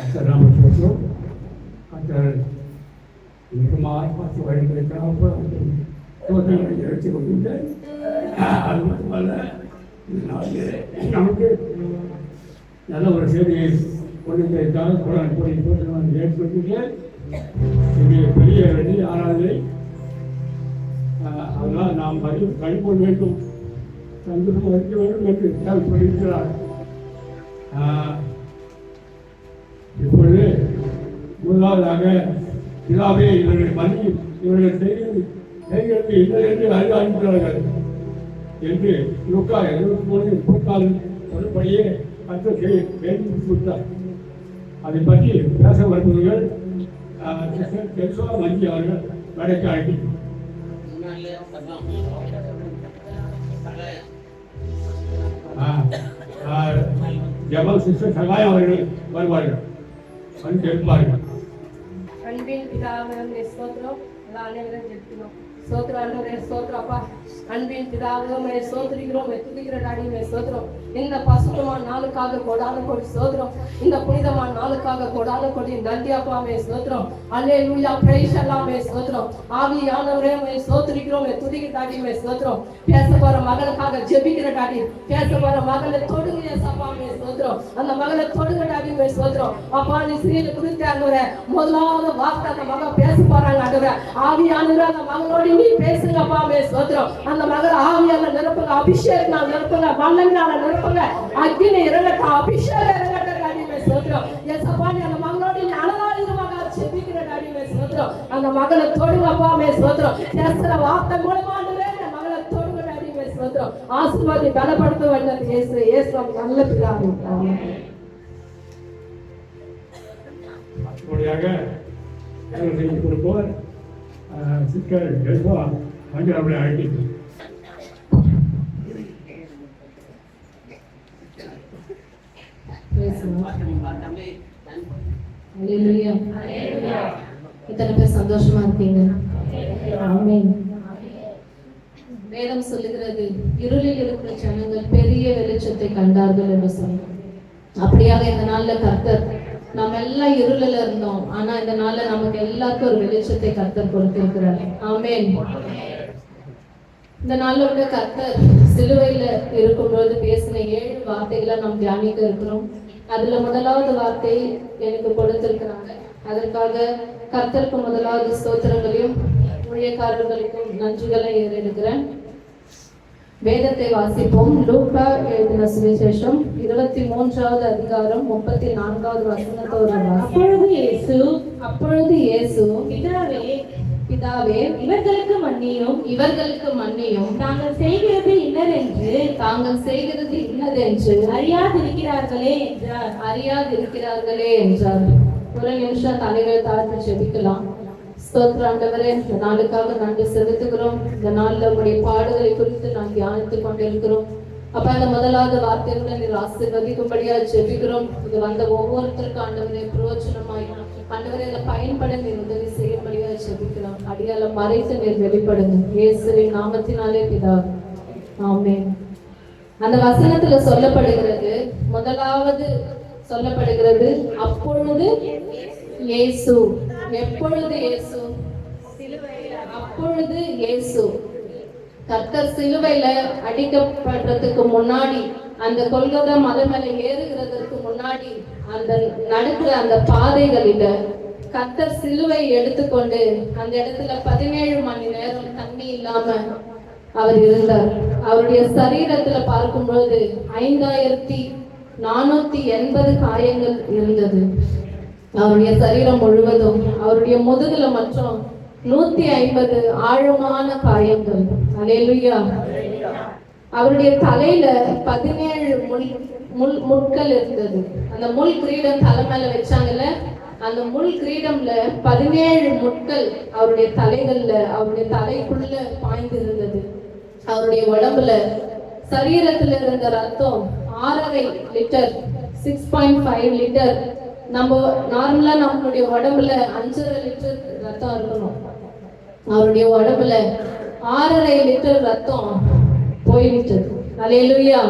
Assalamualaikum. Kata Jemaah Pastor Wali Mereka apa Tuan yang cikgu kita Alhamdulillah நமக்கு நல்ல ஒரு செய்தி பொழுதுதான் குரான் போய் நான் ஏற்படுத்திய பெரிய வெள்ளி ஆராதனை அதெல்லாம் நாம் கழிப்பொள்ள வேண்டும் சந்தோஷம் வைக்க வேண்டும் என்று தேவைப்படுகிறார். இப்பொழுது முதலாவதாக பிதாவே இவர்கள் மன்னியும் இவர்கள் செய்கிறது இல்லை என்று அறிவிக்கிறார்கள் என்று லூக்கா 23:34 சொல்லும்படியே கர்த்தர் வேண்டி கொடுத்தார். அதை பற்றி பேச வருபவர்கள் தெல்சா மஞ்சி அவர்கள் வடக்கு அழைக்கிறார். ஜபல் சிஸ்டர் சகாயம் அவர்கள் வருவார்கள் வந்து எழுப்பார்கள். அன்பின் பிதாவே ஸ்தோத்திரம் அனைவரும் ஜெபிக்கிறோம். ஸ்தோத்திரம் ஆண்டவரே, ஸ்தோத்திரம் அப்பா. அன்பின் பிதாவே ஸ்தோத்திரிக்கிறோம், துதிக்கிற டாடியுமே ஸ்தோத்திரம். இந்த பசுத்தமான நாளுக்காக கொடான கொடி ஸ்தோத்திரம். இந்த புனிதமான நாளுக்காக கொடான கொடி நன்றி அப்பாவே ஸ்தோத்திரம். அல்லேலூயா, பிரைஸ் எல்லாமே ஸ்தோத்திரம். ஆவியானவரே ஸ்தோத்திரிக்கிறோம், துதிக்கிற டாடியுமே ஸ்தோத்திரம். பேச போற மகளுக்காக ஜெபிக்கிற டாடி, பேச போற மகளை தொடுங்க சப்பாமே ஸ்தோத்திரம். அந்த மகளை தொடுங்க டாடியுமே ஸ்தோத்திரம். அப்பா நீ ஸ்ரீல குறித்து ஆண்டவரே முதலாவது வார்த்தை அந்த மகள் பேச போறாங்க ஆண்டவரே. ஆவியானவரே அந்த மகளோடு நீ பேசுங்க அப்பாவே ஸ்தோத்திரம். அந்த மகள் ஆவியால நிரப்புங்க, அபிஷேகத்தால் நிரப்புங்க, வல்லமையால நிரப்புங்க, அக்கினி இறங்கட்டும், அபிஷேகம் இறங்கட்டும் டாடியுமே ஸ்தோத்திரம். ஏசப்பா நீ அந்த மகளோடு நீ அழகாயிரமாக ஜெபிக்கிற டாடியுமே ஸ்தோத்திரம். அந்த மகளை தொடுங்க அப்பாவே ஸ்தோத்திரம். பேசுற வார்த்தை மூலமா ஆசீர்வாதி பலப்படுத்த வேண்டும். இயேசு நல்ல பிதாவே. அப்படியாக கொடுப்போர் சிக்கல் எழுதுவா வந்து அவளை அழைக்கிறார். இத்தனை பேர் சந்தோஷமா இருக்கீங்க. ஆமென். வேதம் சொல்லுகிறது இருளில் இருக்கிற ஜனங்கள் பெரிய வெளிச்சத்தை கண்டார்கள் என்று சொன்னார். அப்படியாக இந்த நாள்ல கர்த்தர் நம்ம எல்லாம் இருளில் இருந்தோம், ஆனா இந்த நாள்ல நமக்கு எல்லாருக்கும் ஒரு வெளிச்சத்தை கர்த்தர் கொடுத்திருக்கிறார். ஆமென். இந்த நாள்ல உள்ள கர்த்தர் சிலுவையில இருக்கும்போது பேசின 7 வார்த்தைகளை நாம் தியானிக்க இருக்கிறோம். அதுல முதலாவது வார்த்தை எனக்கு கொடுத்திருக்கிறாங்க. அதற்காக கர்த்தருக்கு முதலாவது ஸ்தோத்திரங்களையும் ஊழியக்காரர்களுக்கும் நன்றிகளை ஏறெடுக்கிறேன். வேதத்தை வாசிப்போம். லூக்கா எழுதின சுவிசேஷம் 23வது அதிகாரம் 34வது வசனத்தோடு அப்பொழுது இயேசு பிதாவே இவர்களுக்கு மன்னியும் தாங்கள் செய்கிறது இன்னதென்று அறியாதிருக்கிறார்களே என்றார். ஒரு நிமிஷம் தலைகளை தாழ்த்தி ஜெபிக்கலாம். ஸ்தோத்திரம் ஆண்டவரே, இந்த நாளுக்காக நன்றி செலுத்துகிறோம். இந்த நாள்ல உங்களுடைய பாடுகளை குறித்து நான் தியானித்துக் கொண்டிருக்கிறோம். அப்ப அந்த முதலாவது வார்த்தைகளை நீர் ஆசீர்வதிக்கும்படியா ஜெபிக்கிறோம். இது வந்த ஒவ்வொருத்தருக்கும் ஆண்டவரே பிரயோஜனமாய் ஆண்டவரே இதை பயன்பட நீர் உதவி செய்யும்படியா ஜெபிக்கிறோம். அடியால மறைத்து நீர் வெளிப்படுங்க இயேசுவின் நாமத்தினாலே பிதாவே, ஆமென். அந்த வசனத்துல சொல்லப்படுகிறது, முதலாவது சொல்லப்படுகிறது அப்பொழுது இயேசு. எப்பொழுது இயேசு? அப்பொழுது இயேசு. கர்த்தர் சிலுவையில அடிக்கப்படுறதுக்கு முன்னாடி, அந்த கொல்கத்தா மலை மேல ஏறுகிறதற்கு முன்னாடி, அந்த நடக்கிற அந்த பாதைகளில கர்த்தர் சிலுவை எடுத்துக்கொண்டு அந்த இடத்துல 17 மணி நேரம் தண்ணி இல்லாம அவர் இருந்தார். அவருடைய சரீரத்துல பார்க்கும்போது 5480 காயங்கள் இருந்தது. அவருடைய சரீரம் முழுவதும், அவருடைய முதுகுல மற்றும் 150 ஆழமான காயங்கள். அல்லேலூயா. அவருடைய தலையில 17 முட்கள் இருந்தது. அந்த முள் கிரீடம் தலை மேல வச்சாங்கல்ல, அந்த முள் கிரீடம்ல 17 முட்கள் அவருடைய தலைகள்ல, அவருடைய தலைக்குள்ள பாய்ந்து இருந்தது. அவருடைய உடம்புல சரீரத்துல இருந்த ரத்தம் 6.5 லிட்டர் 6.5 லிட்டர். நம்ம நார்மலா நம்மளுடைய உடம்புல 5.5 லிட்டர் ரத்தம் இருக்கணும். அவருடைய உடம்புல 6.5 லிட்டர் ரத்தம் போய்விட்டது. அல்லேலூயா.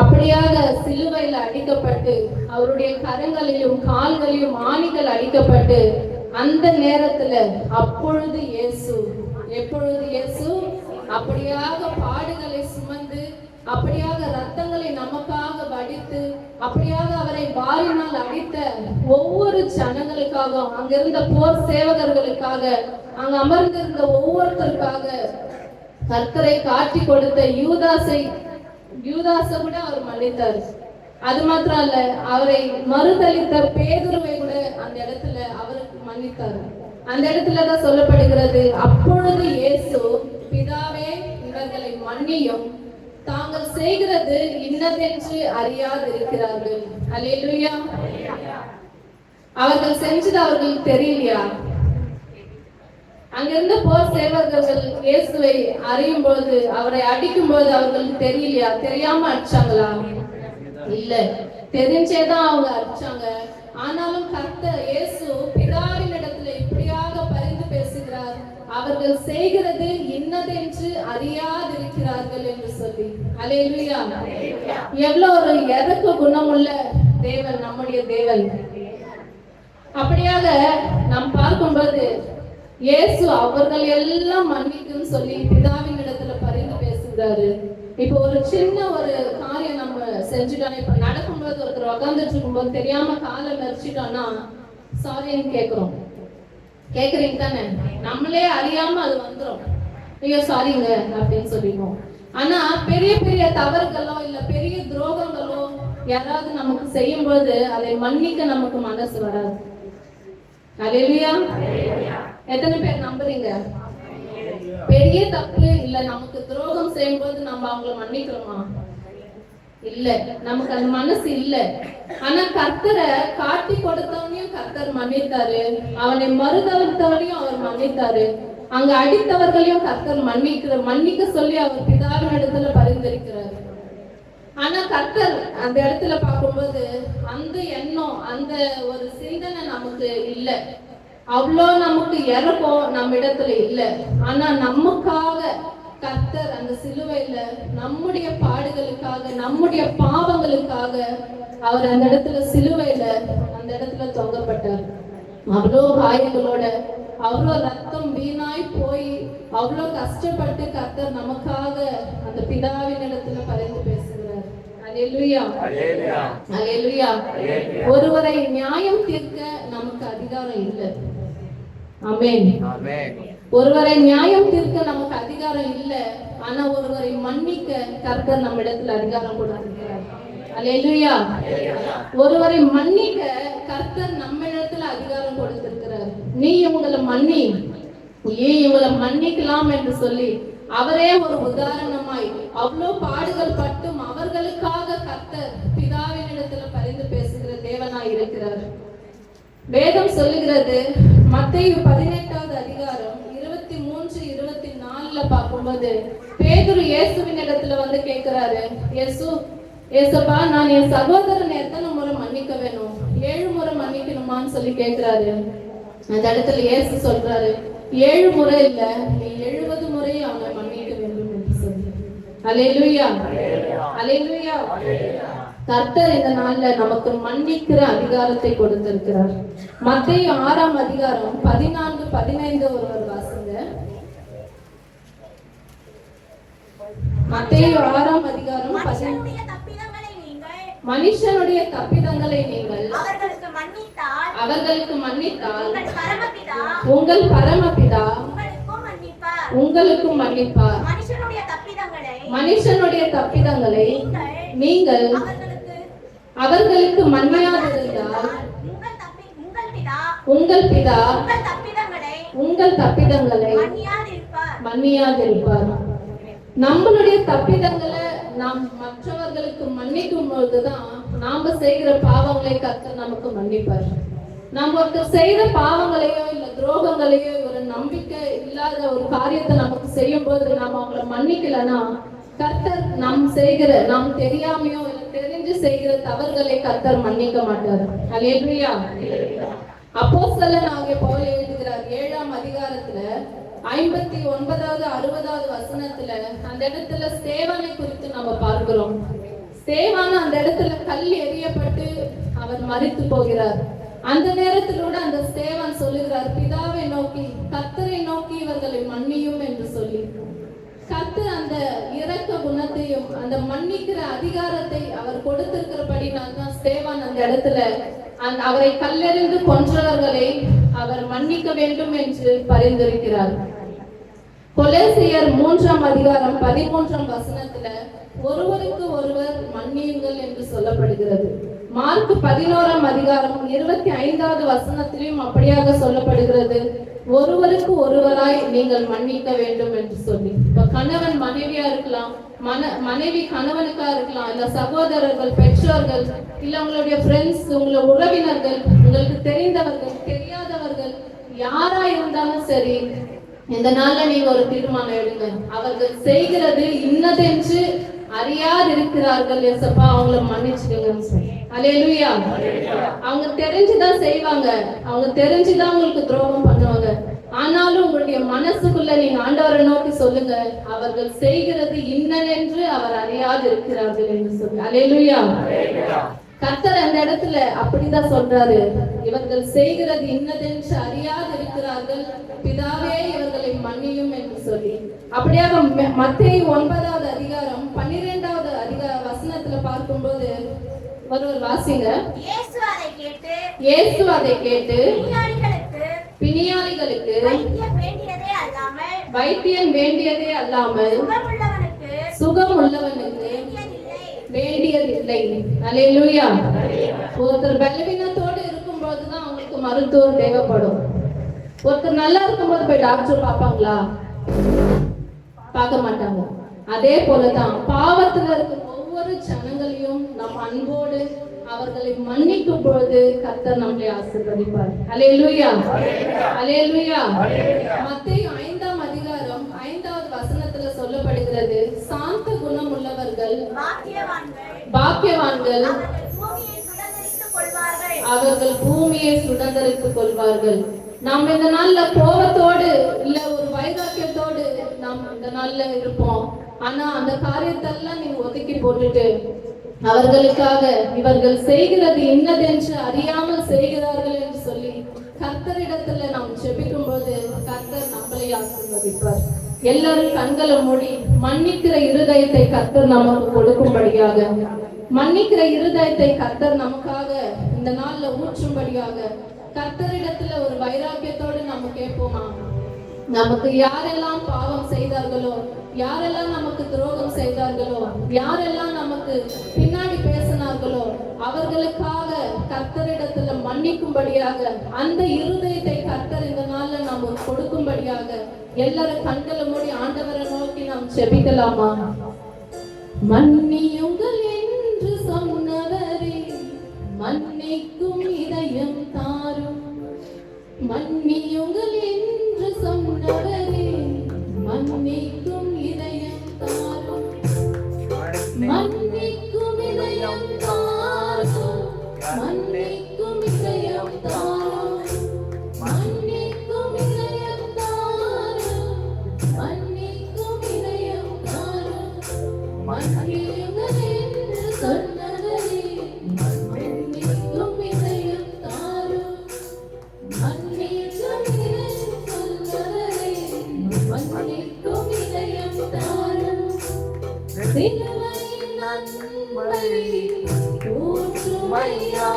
அப்படியாக சிலுவையில் அடிக்கப்பட்டு அவருடைய கரங்களிலும் கால்களிலும் ஆணிகள் அடிக்கப்பட்டு அந்த நேரத்துல எப்பொழுது இயேசு அப்படியாக பாடுகளை சுமந்து அப்படியாக ரத்தங்களை நமக்காக வடித்து அப்படியாக அவரை வாரினால் அடித்த ஒவ்வொரு ஜனங்களுக்காக அங்கிருந்த போர் சேவகர்களுக்காக அங்க அமர்ந்திருந்த ஒவ்வொருத்தருக்காக கர்த்தரை காட்டி கொடுத்த யூதாசை கூட அவர் மன்னித்தார். அது மாத்திரம் அல்ல, அவரை மறுதளித்த பேதுருவை கூட அந்த இடத்துல அவருக்கு மன்னித்தார். அந்த இடத்துலதான் சொல்லப்படுகிறது, அப்பொழுது இயேசு பிதாவே இவர்களை மன்னியும், தாங்கள் செய்கிறது இன்னதென்று அறியாதிருக்கிறார்கள். அல்லேலூயா. அவர்கள் செஞ்சது அவர்களுக்கு தெரியலையா? அங்கிருந்த போர் சேவகர்கள் இயேசுவை அறியும் போது அவரை அடிக்கும் போது அவர்களுக்கு தெரியலையா? தெரியாம அடிச்சாங்களா? இல்ல, தெரிஞ்சேதான் அவங்க அடிச்சாங்க. ஆனாலும் கர்த்தர் இயேசு பிதாவின் இடத்துல இப்படியாக பரிந்து பேசுகிறார், அவர்கள் செய்கிறது இன்னதென்று அறியாதிருக்கிறார்கள் என்று சொல்லி. அல்லேலூயா. எவ்வளவு ஒரு இறக்க குணமுள்ள தேவன் நம்முடைய தேவன். அப்படியாக நாம் பார்க்கும்போது இயேசு அவர்கள் எல்லாம் மன்னிக்குன்னு சொல்லி பிதாவின் இடத்துல பரிந்து பேசுகிறாரு. இப்போ ஒரு சின்ன ஒரு காரியம் நம்ம செஞ்சுட்டோம், இப்ப நடக்கும்போது ஒருத்தர் உட்காந்துட்டு இருக்கும்போது தெரியாம காலை மறிச்சிட்டோம்னா சாரின்னு கேக்குறீங்க தானே? நம்மளே அறியாம அது வந்துடும், ஐயோ சாரிங்க அப்படின்னு சொல்லிடுவோம். ஆனா பெரிய பெரிய தவறுகளோ இல்ல பெரிய துரோகங்களோ யாராவது நமக்கு செய்யும் போது அதை மன்னிக்க நமக்கு மனசு வராது. அல்லேலூயா. எத்தனை பேர் நம்புறீங்க? பெரிய தப்பு இல்ல நமக்கு துரோகம் செய்யும் போது நம்ம அவங்கள மன்னிக்கிறோமா? இல்ல, நமக்கு அந்த மனசு இல்ல. ஆனா கர்த்தரை காட்டி கொடுத்தவனையும் கர்த்தர் மன்னித்தாரு, அவனை மறுதளித்தவனையும் அவர் மன்னித்தாரு, அங்க அடித்தவர்களையும் கர்த்தர் மன்னிக்க சொல்லி அவர் பிதாவின் இடத்துல பரிந்துரைக்கிறார். ஆனா கர்த்தர் அந்த இடத்துல பார்க்கும்போது அந்த எண்ணம் அந்த ஒரு சிந்தனை நமக்கு இல்ல, அவ்வளோ நமக்கு இறக்கம் நம்ம இடத்துல இல்ல. ஆனா நமக்காக கர்த்தர் அந்த சிலுவையில நம்முடைய பாடுகளுக்காக நம்முடைய பாவங்களுக்காக அவர் அந்த இடத்துல சிலுவையில அந்த இடத்துல தொங்கப்பட்டார். அவ்வளோ காயங்களோட அவ்வளோ ரத்தம் வீணாய் போய் அவ்வளோ கஷ்டப்பட்டு கர்த்தர் நமக்காக அந்த பிதாவின் இடத்துல பரிந்து பேசுகிறார். அல்லேலூயா. அல்லேலூயா. ஒருவரை நியாயம் தீர்க்க நமக்கு அதிகாரம் இல்லை. ஆமென். ஒருவரை நியாயம் தீர்க்க நமக்கு அதிகாரம் இல்லை. ஆனா ஒருவரை மன்னிக்க கர்த்தர் நம்ம இடத்துல அதிகாரம் கொடுத்திருக்கிறார். அல்லேலூயா. ஒருவரை மன்னிக்க கர்த்தர் நம்ம இடத்துல அதிகாரம் கொடுத்திருக்கிறார். நீ இவங்களை மன்னிக்கலாம் என்று சொல்லி அவரே ஒரு உதாரணமாய் அவ்வளோ பாடுகள் பட்டும் அவர்களுக்காக கர்த்தர் பிதாவின் இடத்துல பரிந்து பேசுகிற தேவனாய் இருக்கிறார். வேதம் சொல்லுகிறது, மத்தேயு 18வது அதிகாரம் 23-24 பார்க்கும்போது பேதுரு இயேசுவின் இடத்துல வந்து கேட்கிறாரு, ஏசப்பா நான் என் சகோதரன் எத்தனை முறை மன்னிக்க வேணும்? 7 முறை மன்னிக்கணுமான்னு சொல்லி கேட்கிறாரு. அந்த இடத்துல இயேசு சொல்றாரு, 7 முறை இல்ல, நீ 70 முறை அவனை மன்னிக்க வேண்டும் என்று சொல்லி. அல்லேலூயா. அல்லேலூயா. கர்த்தர் இந்த நாள்ல நமக்கு மன்னிக்கிற அதிகாரத்தை கொடுத்திருக்கிறார். மத்தேயு 6ஆம் அதிகாரம் 14-15 ஒருவர் வாசிங்க. மத்தேயு 6ஆம் அதிகாரம் மனுஷனுடைய தப்பிதங்களை நீங்கள் அவர்களுக்கு மன்னித்தால் உங்கள் பரமபிதா உங்களுக்கும் மன்னிப்பார். மனுஷனுடைய தப்பிதங்களை நீங்கள் அவர்களுக்கு மன்னியாதிருந்தால் உங்கள் பிதா உங்கள் தப்பிதங்களை மன்னியாதிருப்பார். நம்மளுடைய தப்பிதங்களை நாம் மற்றவர்களுக்கு மன்னிக்கும் பொழுதுதான் நாம செய்கிற பாவங்களை கர்த்தர் நமக்கு மன்னிப்பார். நம்ம ஒருத்தர் செய்த பாவங்களையோ இல்ல துரோகங்களையோ ஒரு நம்பிக்கை இல்லாத ஒரு காரியத்தை நமக்கு செய்யும் போது நாம அவங்களை மன்னிக்கலன்னா கர்த்தர் நாம் தெரியாமையோ இல்ல தெரிஞ்சு செய்கிற தவறுகளை கர்த்தர் மன்னிக்க மாட்டார். அல்லேலூயா. அப்போஸ்தலனாகிய பவுல் எழுதுகிறார் 7ஆம் அதிகாரத்துல 59-60 வசனத்துல அந்த இடத்துல ஸ்தேவானை குறித்து நம்ம பார்க்கிறோம். ஸ்தேவான் அந்த இடத்துல கல் எறியப்பட்டு அவர் மரித்து போகிறார். அந்த நேரத்தில் கூட அந்த ஸ்தேவான் சொல்லுகிறார், பிதாவை நோக்கி, கர்த்தரை நோக்கி இவர்களை மன்னியும் என்று சொல்லி, கர்த்தர் அந்த இரக்க குணத்தையும் அந்த மன்னிக்கிற அதிகாரத்தை அவர் கொடுத்திருக்கிறபடினால் தான் ஸ்தேவான் அந்த இடத்துல அவரை கல்லெறிந்து கொன்றவர்களை அவர் மன்னிக்க வேண்டும் என்று பரிந்துரைக்கிறார். கொலோசியர் 3ஆம் அதிகாரம் 13ஆம் வசனத்துல ஒருவருக்கு ஒருவர் மன்னியுங்கள் என்று சொல்லப்படுகிறது. மார்க் 11ஆம் அதிகாரம் 25வது வசனத்திலும் அப்படியாக சொல்லப்படுகிறது, ஒருவருக்கு ஒருவராய் நீங்கள் மன்னிக்க வேண்டும் என்று சொல்லி. இப்ப கணவன் மனைவியா இருக்கலாம், மனைவி கணவனுக்கா இருக்கலாம், இல்ல சகோதரர்கள், பெற்றோர்கள், இல்ல உங்களுடைய ஃப்ரெண்ட்ஸ், உங்களோட உறவினர்கள், உங்களுக்கு தெரிந்தவர்கள், தெரியாதவர்கள், யாரா இருந்தாலும் சரி, இந்த நாள்ல நீங்க ஒரு தீர்மானம் எடுங்க. அவர்கள் செய்கிறது இன்னதென்று அறியாது இருக்கிறார்கள், ஏசப்பா அவங்கள மன்னிச்சுடுங்க. அல்லேலூயா. அவங்க தெரிஞ்சுதான் செய்வாங்க, அவங்க தெரிஞ்சுதான் உங்களுக்கு துரோகம் பண்ணுவாங்க. ஆனாலும் உங்களுடைய மனசுக்குள்ள நீங்க ஆண்டவரை நோக்கி சொல்லுங்க, அவர்கள் செய்கிறது இன்னதென்று அவர் அறியாது இருக்கிறார்கள் என்று சொல்லி. அல்லேலூயா. கர்த்தர் அந்த இடத்துல அப்படிதான் சொல்றாரு, இவர்கள் செய்கிறது இன்னதென்று அறியாது இருக்கிறார்கள், பிதாவே இவர்களை மன்னியும் என்று சொல்லி. அப்படியாக மத்தேயு 9வது அதிகாரம் 12வது வசனத்துல பார்க்கும்போது ஒருவர் வாசிங்க. இயேசு அதை கேட்டு பிணியாளிகளுக்கு வைத்தியம் வேண்டியதே அல்லாமல் சுகம் உள்ளவனுக்கு வேண்டியதில்லை. அல்லேலூயா. ஒருத்தர் பலவீனத்தோடு இருக்கும் போதுதான் அவங்களுக்கு மருத்துவர் தேவைப்படும். ஒருத்தர் நல்லா இருக்கும்போது போய் டாக்டர் பார்ப்பாங்களா? பார்க்க மாட்டாங்க. அதே போலதான் பாவத்துல இருக்கும் ஒவ்வொரு ஜனங்களையும் நம் அன்போடு அவர்களை மன்னிக்கும் பொழுது கர்த்தர் நம்மளை ஆசீர்வதிப்பார். அல்லேலூயா. அல்லேலூயா. மத்தேயு 5ஆம் அதிகாரம் 5வது வசனத்துல சொல்லப்படுகிறது, சாந்த குணம் உள்ளவர்கள் பாக்கியவான்கள், அவர்கள் பூமியை சுதந்தரித்துக் கொள்வார்கள். நாம் இந்த நாள்ல கோபத்தோடு இல்ல ஒரு வைராக்கியத்தோடு நாம் இந்த நாள்ல இருப்போம். ஆனா அந்த காரியத்தெல்லாம் நீங்க ஒதுக்கி போட்டுட்டு அவர்களுக்காக இவர்கள் செய்கிறது இன்னதென்று அறியாமல் செய்கிறார்கள் என்று சொல்லி கர்த்தரிடத்துல நாம் ஜெபிக்கும் போது கர்த்தர் நம்மளை ஆசீர்வதிப்பார். எல்லாரும் கண்களை மூடி மன்னிக்கிற இருதயத்தை கர்த்தர் நமக்கு கொடுக்கும்படியாக, மன்னிக்கிற இருதயத்தை கர்த்தர் நமக்காக இந்த நாள்ல ஊற்றும்படியாக கர்த்தரிடத்துல ஒரு வைராக்கியத்தோடு நம்ம கேட்போமா? நமக்கு யாரெல்லாம் பாவம் செய்தார்களோ, யாரெல்லாம் நமக்கு துரோகம் செய்தார்களோ, யாரெல்லாம் நமக்கு பின்னாடி பேசினார்களோ அவர்களுக்காக கர்த்தரிடத்துல மன்னிக்கும்படியாக அந்த இருதயத்தை கர்த்தர் இந்த நாள்ல நம்ம கொடுக்கும்படியாக எல்லாரும் கண்களை மூடி ஆண்டவரை நோக்கி நாம் ஜெபிக்கலாமா? மன்னியுங்கள் என்று சொன்னவரே மன்னிக்கும் இதயம் தாரும், மன்னியுங்கள் என்று சொன்னவரே மன்னிக்கும் இதயம் தாரும், மன்னிக்கும் இதயம் தாரும், மன்னிக்கும் இதயம் தாரும், மன்னிக்கும் இதயம் தாரும், மன்னிக்கும் இதயம் தாரும், மன்னியுங்கள் என்று சொன்னவரே மன்னிக்கும் இதயம் தாரும், மன்னிக்கும் இதயம் சொன்னவரே மன்னிக்கும் இதயம் தாரும், சிலுவையின் அன்பை ஊற்றுமையா,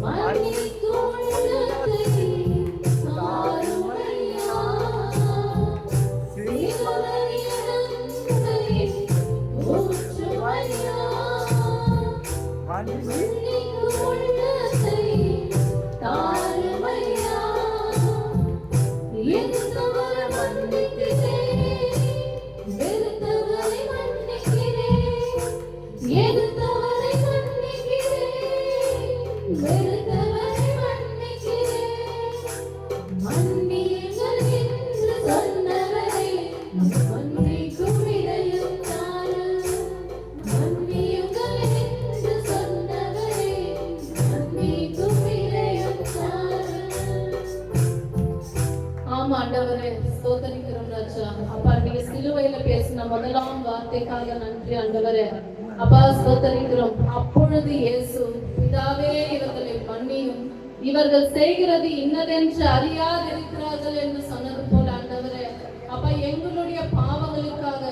மன்னிக்கும் உள்ளத்தை தாருமையா, சிலுவையின் அன்பை ஊற்றுமையா, மன்னிக்கும் உள்ளத்தை தாருமையா, எந்தவரை மன்னிக்கிறேன், வெறுத்தவரை மன்னிக்கிறேன், எதிர்த்தவரை மன்னிக்கிறேன், வெறுத்தவரை மன்னிக்கிறேன், மன்னியுங்கள் என்று சொன்னவரை மன்னிக்கும் இதயம் தாரும், மன்னியுங்கள் என்று சொன்னவரை மன்னிக்கும் இதயம் தாரும். ஆமா ஆண்டவரே, ஸ்தோத்திரிக்கிறோம் ராஜா. அப்பா, நீங்க சிலுவையில பேசின முதலாம் வார்த்தைக்காக நன்றி ஆண்டவரே. அப்பா ஸ்தோத்திரிக்கிறோம். அப்பொழுது இயேசு, பிதாவே இவர்களை மன்னியும், இவர்கள் செய்கிறது இன்னதென்று அறியாதிருக்கிறார்கள் என்று சொன்னது போல ஆண்டவரே, அப்பா எங்களுடைய பாவங்களுக்காக,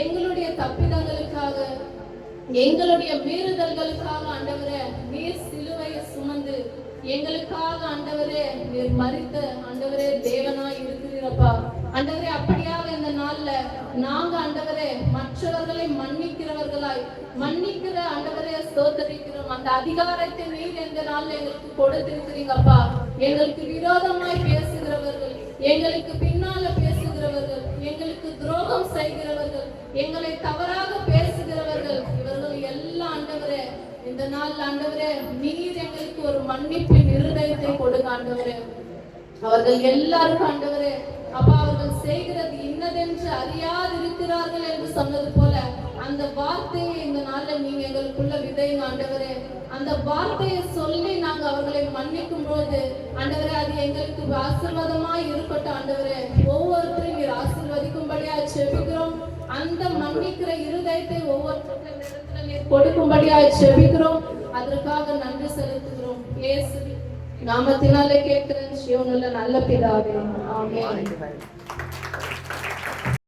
எங்களுடைய தப்பிதங்களுக்காக, எங்களுடைய மீறுதல்களுக்காக ஆண்டவரே நீர் சிலுவையை சுமந்து எங்களுக்காக ஆண்டவரே நீர் மரித்த ஆண்டவரே தேவனாய் இருக்கிறீரப்பா. ஆண்டவரே அப்படியாக இந்த நாள்ல நாங்க ஆண்டவரே மற்றவர்களை மன்னிக்கிற ஆண்டவரே ஸ்தோத்திரிக்கிறோம். அந்த அதிகாரத்தை நீர் இந்த நாள்ல எங்களுக்கு கொடுத்திருக்கிறீங்கப்பா. எங்களுக்கு விரோதமாய் பேசுகிறவர்கள், எங்களுக்கு பின்னால பேசுகிறவர்கள், எங்களுக்கு துரோகம் செய்கிறவர்கள், எங்களை தவறாக பேசுகிறவர்கள், இவர்கள் எல்லாம் ஆண்டவரே இந்த நாள் ஆண்டவரே நீர் எங்களுக்கு ஒரு மன்னிப்பின் இருதயத்தை கொடுங்க ஆண்டவரே. அவர்கள் எல்லாருக்கும் ஆண்டவரே அப்பா அவர்கள் செய்கிறது இன்னதென்று அறியாதிருக்கிறார்கள் என்று சொன்னது போல அந்த வார்த்தையை இந்த நாள்ல நீங்க எங்களுக்குள்ள விதைங்க ஆண்டவரே. அந்த வார்த்தையை சொல்லி நாங்க அவர்களை மன்னிக்கும் போது ஆண்டவரே அது எங்களுக்கு ஆசீர்வாதமாய் இருக்கட்டும் ஆண்டவரே. ஒவ்வொருத்தரையும் நீர் ஆசீர்வதிக்கும்படியா செபிக்கிறோம். அந்த மன்னிக்கிற இருதயத்தை ஒவ்வொருத்தருக்கும் நீர் கொடுக்கும்படியா செபிக்கிறோம். அதற்காக நன்றி செலுத்துகிறோம். இயேசு நாமத்தினாலே கேட்கிறேன் ஜீவனுள்ள நல்ல பிதாவே, ஆமென்.